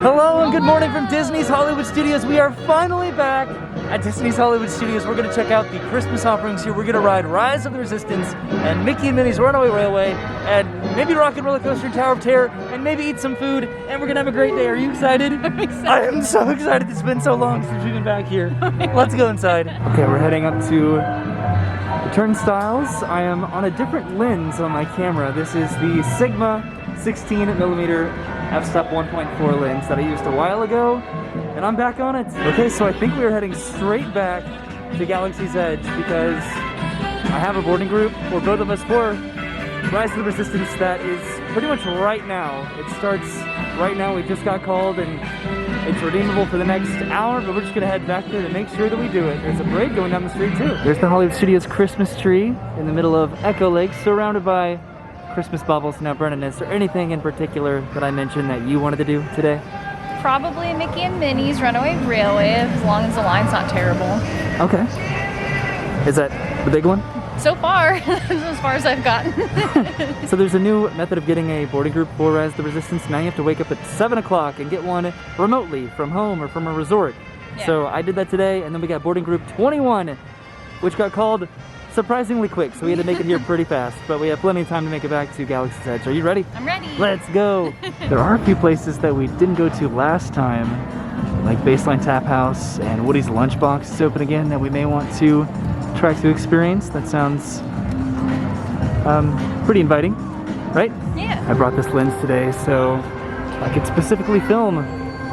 Hello and good morning from Disney's Hollywood Studios. We are finally back at Disney's Hollywood Studios. We're going to check out the Christmas offerings here. We're going to ride Rise of the Resistance and Mickey and Minnie's Runaway Railway and maybe Rock and Roller Coaster and Tower of Terror and maybe eat some food, and we're going to have a great day. Are you excited? I'm excited. I am so excited. It's been so long since we've been back here. Let's go inside. Okay, we're heading up to the turnstiles. I am on a different lens on my camera. This is the Sigma 16mm f-stop 1.4 lens that I used a while ago, and I'm back on it. Okay, so I think we are heading straight back to Galaxy's Edge because I have a boarding group for both of us for Rise of the Resistance that is pretty much right now. It starts right now. We just got called and it's redeemable for the next hour, but we're just gonna head back there to make sure that we do it. There's a parade going down the street too. There's the Hollywood Studios Christmas tree in the middle of Echo Lake, surrounded by Christmas baubles. Now, Brennan, is there anything in particular that I mentioned that you wanted to do today? Probably Mickey and Minnie's Runaway Railway, as long as the line's not terrible. Okay. Is that the big one? So far, as far as I've gotten. So there's a new method of getting a boarding group for Rise of the Resistance. Now you have to wake up at 7 o'clock and get one remotely from home or from a resort. Yeah. So I did that today, and then we got boarding group 21, which got called surprisingly quick, so we had to make it here pretty fast, but we have plenty of time to make it back to Galaxy's Edge. Are you ready? I'm ready. Let's go. There are a few places that we didn't go to last time, like Baseline Tap House and Woody's Lunchbox is open again that we may want to try to experience. That sounds pretty inviting, right? Yeah. I brought this lens today so I could specifically film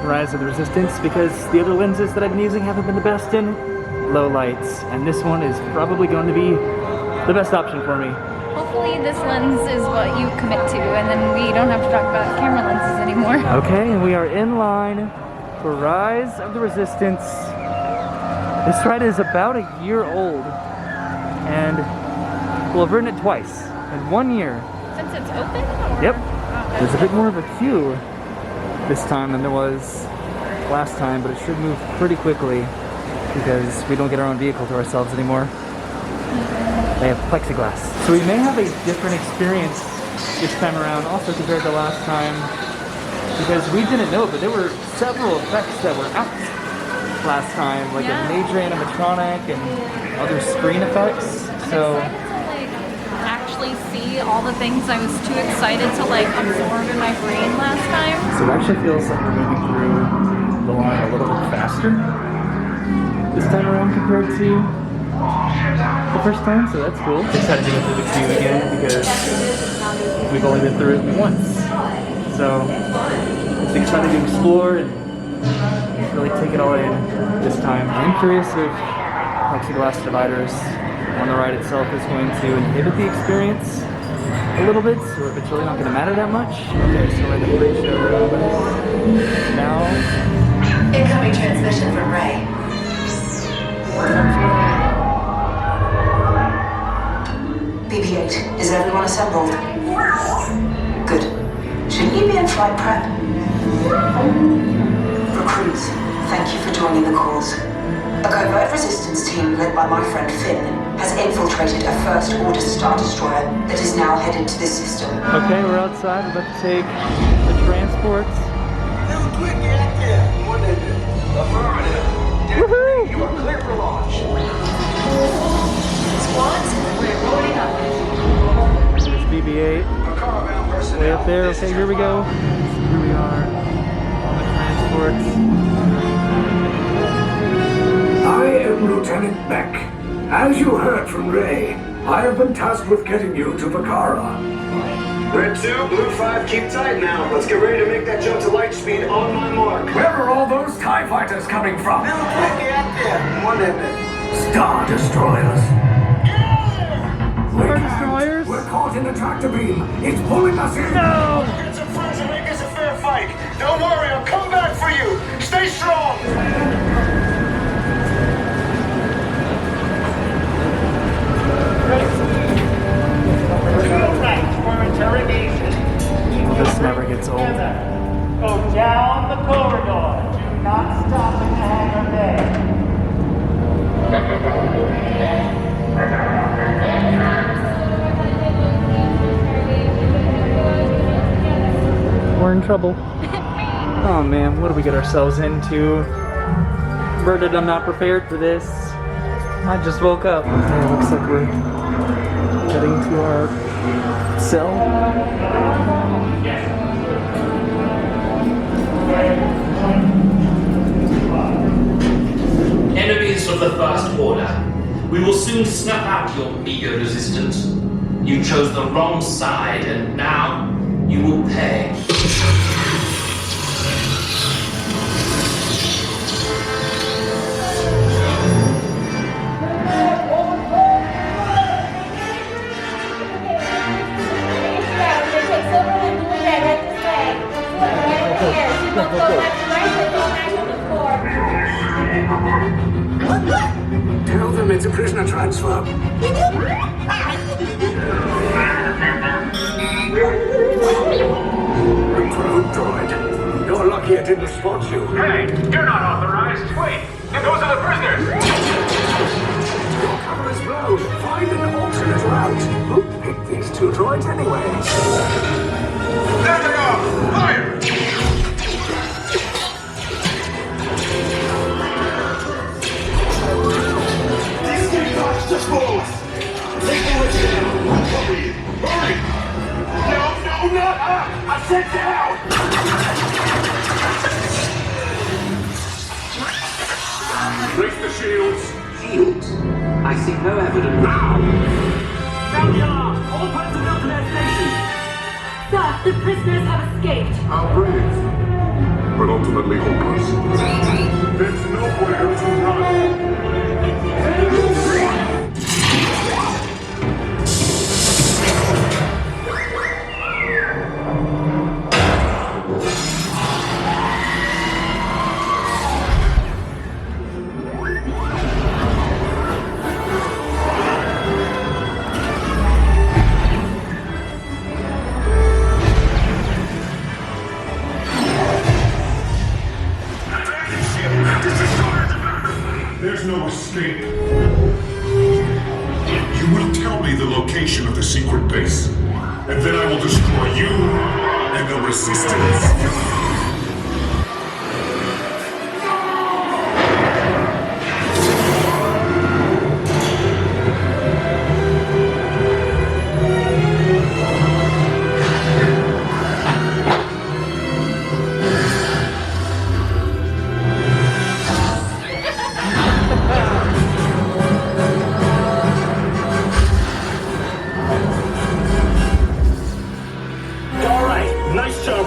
Rise of the Resistance because the other lenses that I've been using haven't been the best in low lights, and this one is probably going to be the best option for me. Hopefully this lens is what you commit to, and then we don't have to talk about camera lenses anymore. Okay, and we are in line for Rise of the Resistance. This ride is about a year old, and we'll have ridden it twice in 1 year. Since it's open? Yep. There's a bit more of a queue this time than there was last time, but it should move pretty quickly because we don't get our own vehicle to ourselves anymore. They have plexiglass. So we may have a different experience this time around also compared to last time, because we didn't know, but there were several effects that were out last time, like a major animatronic and other screen effects. So actually see all the things I was too excited to like absorb in my brain last time. So it actually feels like we're moving through the line a little bit faster this time around compared to the first time, so that's cool. Excited to go through the queue again because we've only been through it once. So it's exciting to explore and really take it all in this time. I'm curious if plexiglass dividers on the ride itself is going to inhibit the experience a little bit, or if it's really not going to matter that much. Okay, so we're in the pre-show room now. Incoming transmission from Ray. BB-8, is everyone assembled? Good. Shouldn't you be in flight prep? Recruits, thank you for joining the calls. A covert resistance team led by my friend Finn has infiltrated a first-order Star Destroyer that is now headed to this system. Okay, we're outside. We're about to take the transport. Woohoo! You are clear for launch. Squads, we're loading up. There's BB-8. Way up there. Okay, here we go. Here we are on the transport. I am Lieutenant Beck. As you heard from Ray, I have been tasked with getting you to Vakara. Red 2, Blue 5, keep tight now. Let's get ready to make that jump to light speed on my mark. Where are all those TIE fighters coming from? Star Destroyers. Star Destroyers? We're caught in a tractor beam. It's pulling us in. No! Get some friends and make this a fair fight. Don't worry, I'll come back for you. Stay strong. This never gets old. Go down the corridor. Do not stop in Hangar Bay. We're in trouble. Oh man, what do we get ourselves into? Murdered, I'm not prepared for this. I just woke up. Okay, looks like we're heading to our cell. Enemies of the First Order, we will soon snuff out your meager resistance. You chose the wrong side, and now you will pay. Tell them it's a prisoner transfer. Rogue droid. You're lucky it didn't spot you. Hey, you're not authorized. Wait, those are the prisoners. Your cover is blown. Find an alternate route. Who picked these two droids anyway? There they are. Fire! These three bots just below us. Take bullets down. Cover you. Hurry! No, not up! I said down! Raise the shields. Shields? I see no evidence. There we are! All personnel to their stations! Sir, the prisoners have escaped. How brave, but ultimately hopeless. There's nowhere to run. There's no escape. You will tell me the location of the secret base, and then I will destroy you and the Resistance.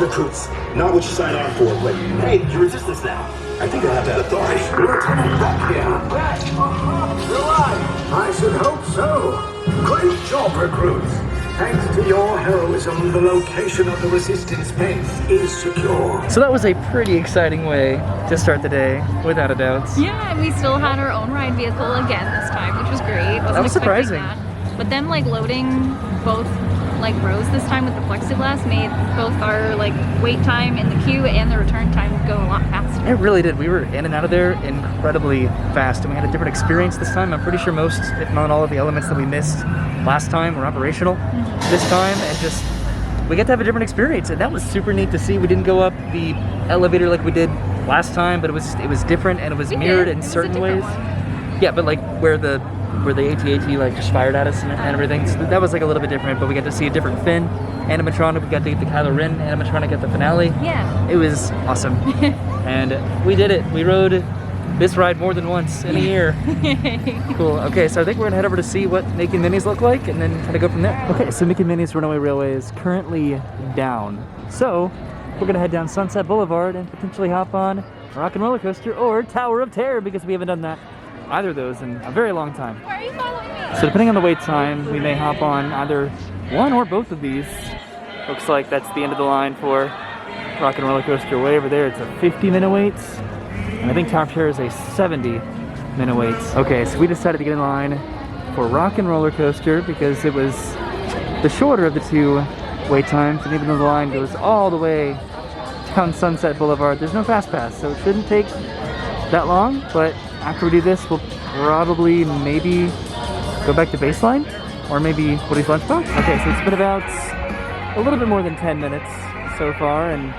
Recruits. Not what you signed on for, but hey, you're resistance now. I think I have that authority. Lieutenant back here. You're alive. I should hope so. Great job, recruits. Thanks to your heroism, the location of the Resistance base is secure. So that was a pretty exciting way to start the day, without a doubt. Yeah, and we still had our own ride vehicle again this time, which was great. Wasn't That was expecting surprising. that. But then like loading both like rows this time with the plexiglass made both our like wait time in the queue and the return time go a lot faster. It really did. We were in and out of there incredibly fast, and we had a different experience this time. I'm pretty sure most, if not all, of the elements that we missed last time were operational this time, and just we got to have a different experience, and that was super neat to see. We didn't go up the elevator like we did last time, but it was different, and it was mirrored in certain ways. Yeah, but like where the AT-AT like just fired at us and everything, so that was like a little bit different. But we got to see a different Finn animatronic. We got to get the Kylo Ren animatronic at the finale. Yeah. It was awesome. And we did it. We rode this ride more than once in a year. Cool. Okay, so I think we're gonna head over to see what Mickey and Minnie's look like, and then kind of go from there. Okay, so Mickey and Minnie's Runaway Railway is currently down. So we're gonna head down Sunset Boulevard and potentially hop on Rock and Roller Coaster or Tower of Terror, because we haven't done that either of those in a very long time. Why are you following me? So depending on the wait time, we may hop on either one or both of these. Looks like that's the end of the line for Rock and Roller Coaster. Way over there, it's a 50-minute wait. And I think Tower of Terror is a 70-minute wait. Okay, so we decided to get in line for Rock and Roller Coaster because it was the shorter of the two wait times. And even though the line goes all the way down Sunset Boulevard, there's no fast pass, so it shouldn't take that long. But after we do this, we'll probably maybe go back to baseline or maybe Woody's Lunchbox. Okay, so it's been about a little bit more than 10 minutes so far, and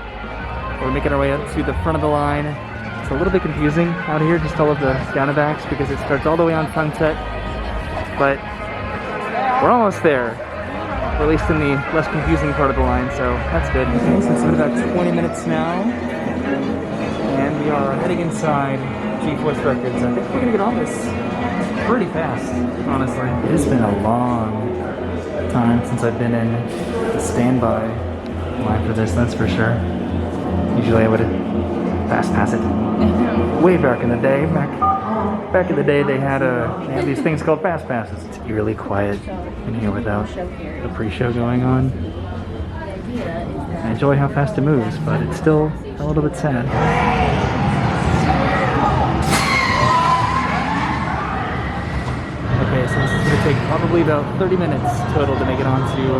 We're making our way up to the front of the line. It's a little bit confusing out here, just all of the down and backs, because it starts all the way on Sunset. But we're almost there, or at least in the less confusing part of the line, so that's good. Okay, so it's been about 20 minutes now, and we are heading inside G-Force Records. I think we're gonna get on this pretty fast, honestly. It has been a long time since I've been in the standby line for this, that's for sure. Usually I would fast pass it. Way back in the day, back in the day they had these things called fast passes. It's eerily quiet in here without the pre-show going on. I enjoy how fast it moves, but it's still a little bit sad. Okay, so this is going to take probably about 30 minutes total to make it onto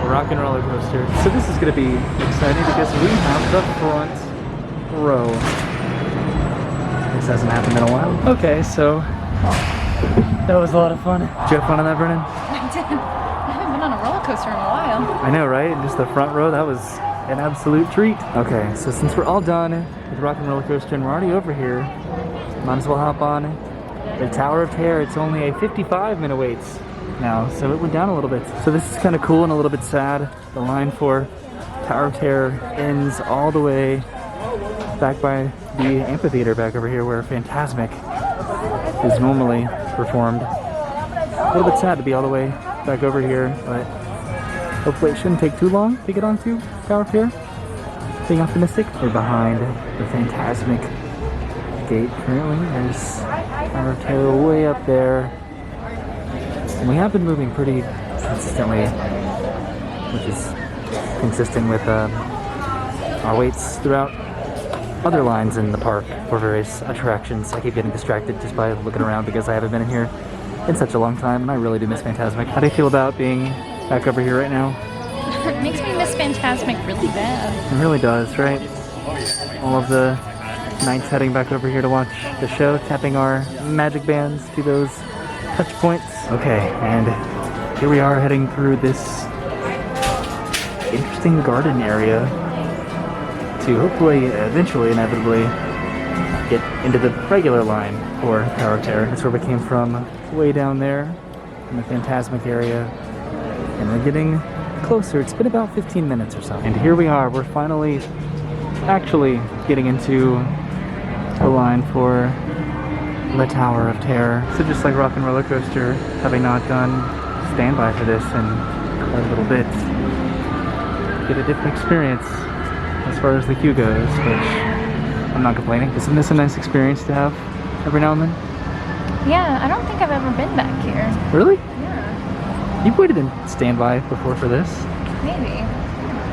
Rock and Roller Coaster. So this is going to be exciting because we have the front row. This hasn't happened in a while. Okay, so that was a lot of fun. Did you have fun on that, Brennan? I did. I haven't been on a roller coaster in a while. I know, right? And just the front row, that was an absolute treat. Okay, so since we're all done with Rock and Roller Coaster and we're already over here, might as well hop on the Tower of Terror. It's only a 55-minute wait now, so it went down a little bit. So this is kind of cool and a little bit sad. The line for Tower of Terror ends all the way back by the amphitheater back over here where Phantasmic is normally performed. A little bit sad to be all the way back over here, but hopefully it shouldn't take too long to get onto Tower of Terror. Being optimistic. We're behind the Phantasmic gate currently. There's Tower of Terror way up there. And we have been moving pretty consistently, which is consistent with our waits throughout other lines in the park for various attractions. I keep getting distracted just by looking around because I haven't been in here in such a long time, and I really do miss Phantasmic. How do you feel about being back over here right now? It makes me miss Phantasmic really bad. It really does, right? All of the nights heading back over here to watch the show, tapping our magic bands to those touch points. Okay, and here we are heading through this interesting garden area to hopefully, eventually, inevitably, get into the regular line for Tower of Terror. That's where we came from, way down there in the Phantasmic area. And we're getting closer. It's been about 15 minutes or so. And here we are. We're finally actually getting into the line for the Tower of Terror. So just like Rock and Roller Coaster, having not done standby for this in quite a little bit, get a different experience as far as the queue goes, which I'm not complaining. Isn't this a nice experience to have every now and then? Yeah, I don't think I've ever been back here. Really? Yeah. You've waited in standby before for this? Maybe.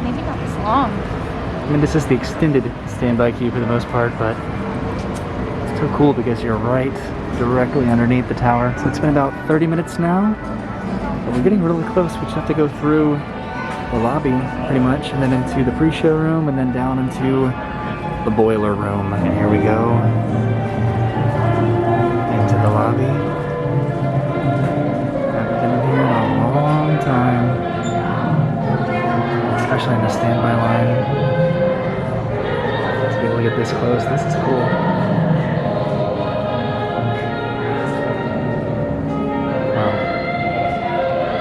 Maybe not this long. I mean, this is the extended standby queue for the most part, but it's so cool because you're right directly underneath the tower. So it's been about 30 minutes now, but we're getting really close. We just have to go through the lobby pretty much, and then into the pre-show room, and then down into the boiler room. And here we go into the lobby. Haven't been in here in a long time, especially in the standby line. To be able to get this close, this is cool. Wow,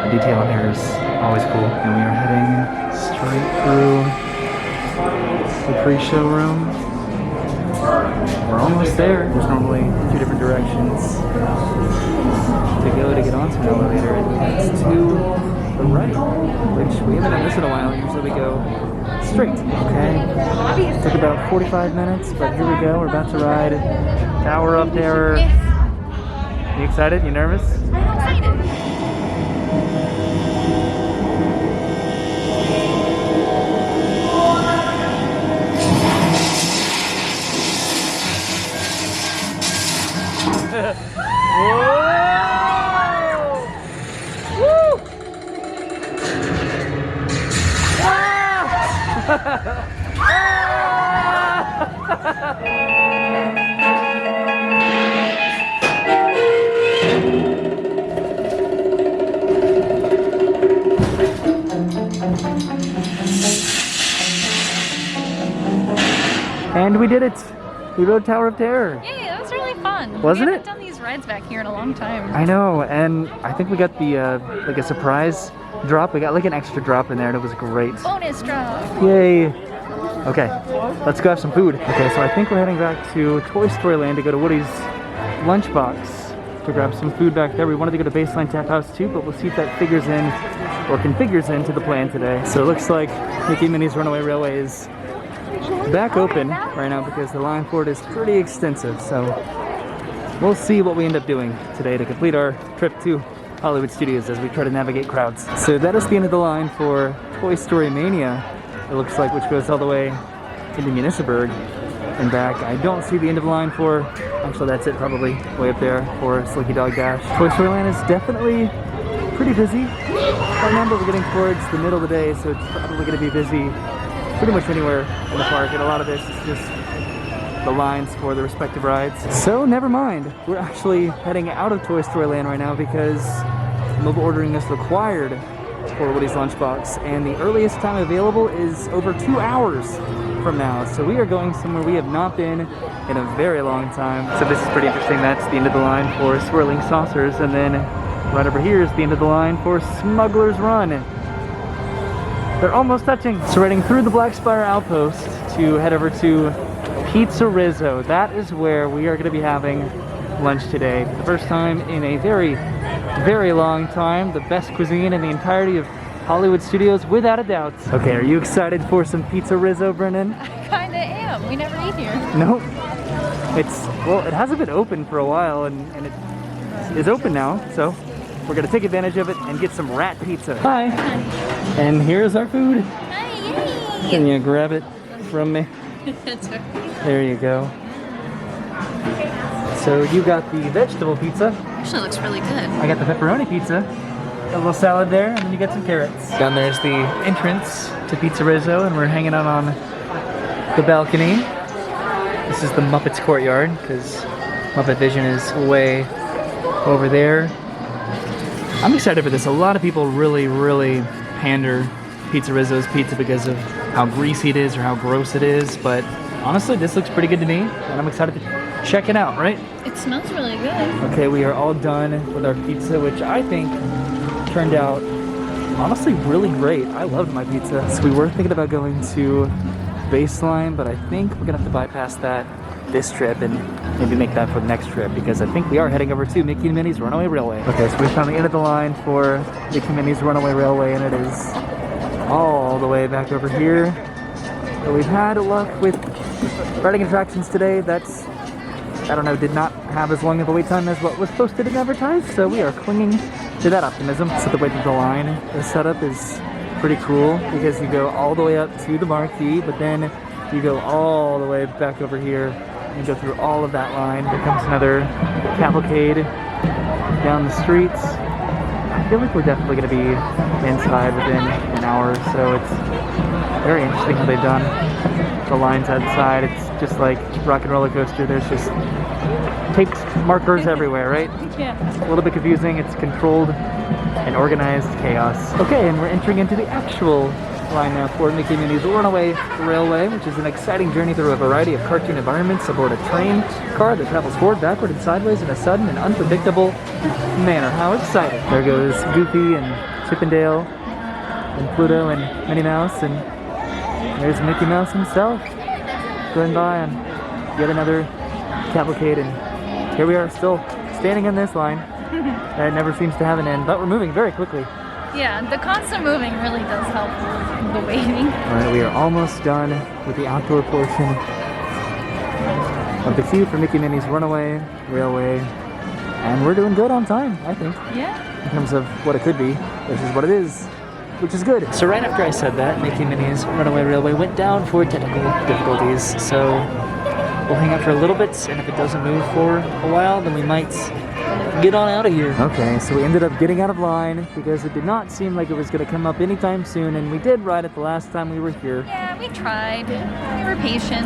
the detail in here is always cool. And we are heading straight through the pre-show room. We're almost there. There's normally two different directions to go to get onto an elevator, and that's to the right, which we haven't done this in a while. Usually we go straight, okay? It took about 45 minutes, but here we go. We're about to ride Tower of Terror. You excited? You nervous? I'm excited. we did it. We rode Tower of Terror. Yay, that was really fun. Wasn't we it? haven't done these rides back here in a long time. I know, and I think we got the like a surprise drop. We got like an extra drop in there, and it was great. Bonus drop. Yay! Okay, let's go have some food. Okay, so I think we're heading back to Toy Story Land to go to Woody's lunchbox to grab some food back there. We wanted to go to Baseline Tap House too, but we'll see if that figures in or configures into the plan today. So it looks like Mickey and Minnie's Runaway Railway is back open right now because the line for it is pretty extensive. So we'll see what we end up doing today to complete our trip to Hollywood Studios as we try to navigate crowds. So that is the end of the line for Toy Story Mania, it looks like, which goes all the way into Municipburg and back. I don't see the end of the line for, actually that's it probably, way up there for Slinky Dog Dash. Toy Story Land is definitely pretty busy right now, but we're getting towards the middle of the day, so it's probably going to be busy pretty much anywhere in the park, and a lot of this is just the lines for the respective rides. So never mind, we're actually heading out of Toy Story Land right now because mobile ordering is required for Woody's Lunchbox, and the earliest time available is over 2 hours from now. So we are going somewhere we have not been in a very long time. So this is pretty interesting. That's the end of the line for Swirling Saucers, and then right over here is the end of the line for Smuggler's Run. They're almost touching. So riding through the Black Spire Outpost to head over to PizzeRizzo. That is where we are going to be having lunch today. For the first time in a very, very long time. The best cuisine in the entirety of Hollywood Studios, without a doubt. Okay, are you excited for some PizzeRizzo, Brennan? I kinda am. We never eat here. Nope. It's, well, it hasn't been open for a while, and it is open now, so we're gonna take advantage of it and get some rat pizza. Hi. And here's our food. Hi, yay! Can you grab it from me? That's right. There you go. So you got the vegetable pizza. Actually looks really good. I got the pepperoni pizza. A little salad there, and then you got some carrots. Down there's the entrance to PizzeRizzo, and we're hanging out on the balcony. This is the Muppets courtyard, because Muppet Vision is way over there. I'm excited for this. A lot of people really, really pander PizzeRizzo's pizza because of how greasy it is or how gross it is, but honestly, this looks pretty good to me, and I'm excited to check it out, right? It smells really good. Okay, we are all done with our pizza, which I think turned out honestly really great. I loved my pizza. So we were thinking about going to Baseline, but I think we're gonna have to bypass that this trip and maybe make that for the next trip, because I think we are heading over to Mickey and Minnie's Runaway Railway. Okay, so we found the end of the line for Mickey and Minnie's Runaway Railway, and it is all the way back over here. So we've had luck with riding attractions today. That's, I don't know, did not have as long of a wait time as what was posted and advertised, so we are clinging to that optimism. So the way that the line is set up is pretty cool, because you go all the way up to the marquee, but then you go all the way back over here and go through all of that line. Here comes another cavalcade down the streets. I feel like we're definitely going to be inside within an hour or so. It's very interesting how they've done the lines outside. It's just like Rock and Roller Coaster. There's just tape markers everywhere, right? Yeah. A little bit confusing. It's controlled and organized chaos. Okay, and we're entering into the actual line now for Mickey and Minnie's Runaway Railway, which is an exciting journey through a variety of cartoon environments aboard a train car that travels forward, backward, and sideways in a sudden and unpredictable manner. How exciting. There goes Goofy and Chippendale and Pluto and Minnie Mouse, and there's Mickey Mouse himself going by on yet another cavalcade, and here we are still standing in this line that never seems to have an end, but we're moving very quickly. Yeah, the constant moving really does help the waiting. Alright, we are almost done with the outdoor portion of the queue for Mickey and Minnie's Runaway Railway, and we're doing good on time, I think. Yeah. In terms of what it could be, this is what it is, which is good. So right after I said that, Mickey and Minnie's Runaway Railway went down for technical difficulties, so we'll hang out for a little bit, and if it doesn't move for a while, then we might get on out of here. Okay, so we ended up getting out of line because it did not seem like it was going to come up anytime soon, and we did ride it the last time we were here. Yeah, we tried. We were patient.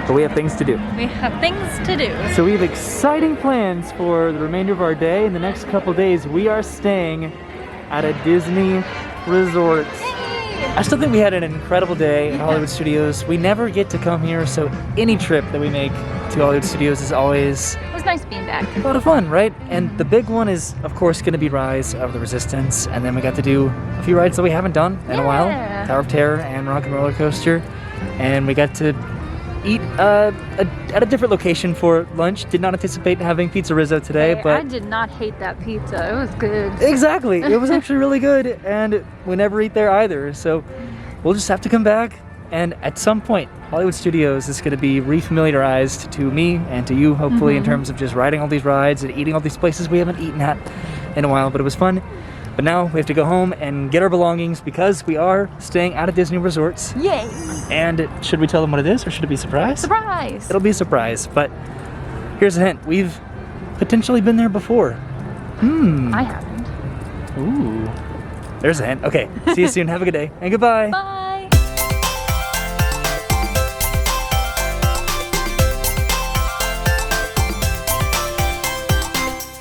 But we have things to do. We have things to do. So we have exciting plans for the remainder of our day. In the next couple days, we are staying at a Disney resort I still think we had an incredible day at Hollywood Studios. We never get to come here, so any trip that we make to Hollywood Studios is always It was nice being back. a lot of fun, right? And the big one is, of course, going to be Rise of the Resistance. And then we got to do a few rides that we haven't done in a while. Yeah. Tower of Terror and Rock and Roller Coaster. And we got to eat at a different location for lunch. Did not anticipate having PizzeRizzo today, Hey, but... I did not hate that pizza. It was good. Exactly. It was actually really good, and we never eat there either. So we'll just have to come back, and at some point, Hollywood Studios is going to be refamiliarized to me and to you, hopefully, in terms of just riding all these rides and eating all these places we haven't eaten at in a while, but it was fun. But now we have to go home and get our belongings because we are staying out at Disney Resorts. Yay! And should we tell them what it is, or should it be a surprise? Surprise! It'll be a surprise, but here's a hint. We've potentially been there before. I haven't. Ooh. There's a hint. Okay, see you soon. Have a good day. And goodbye. Bye!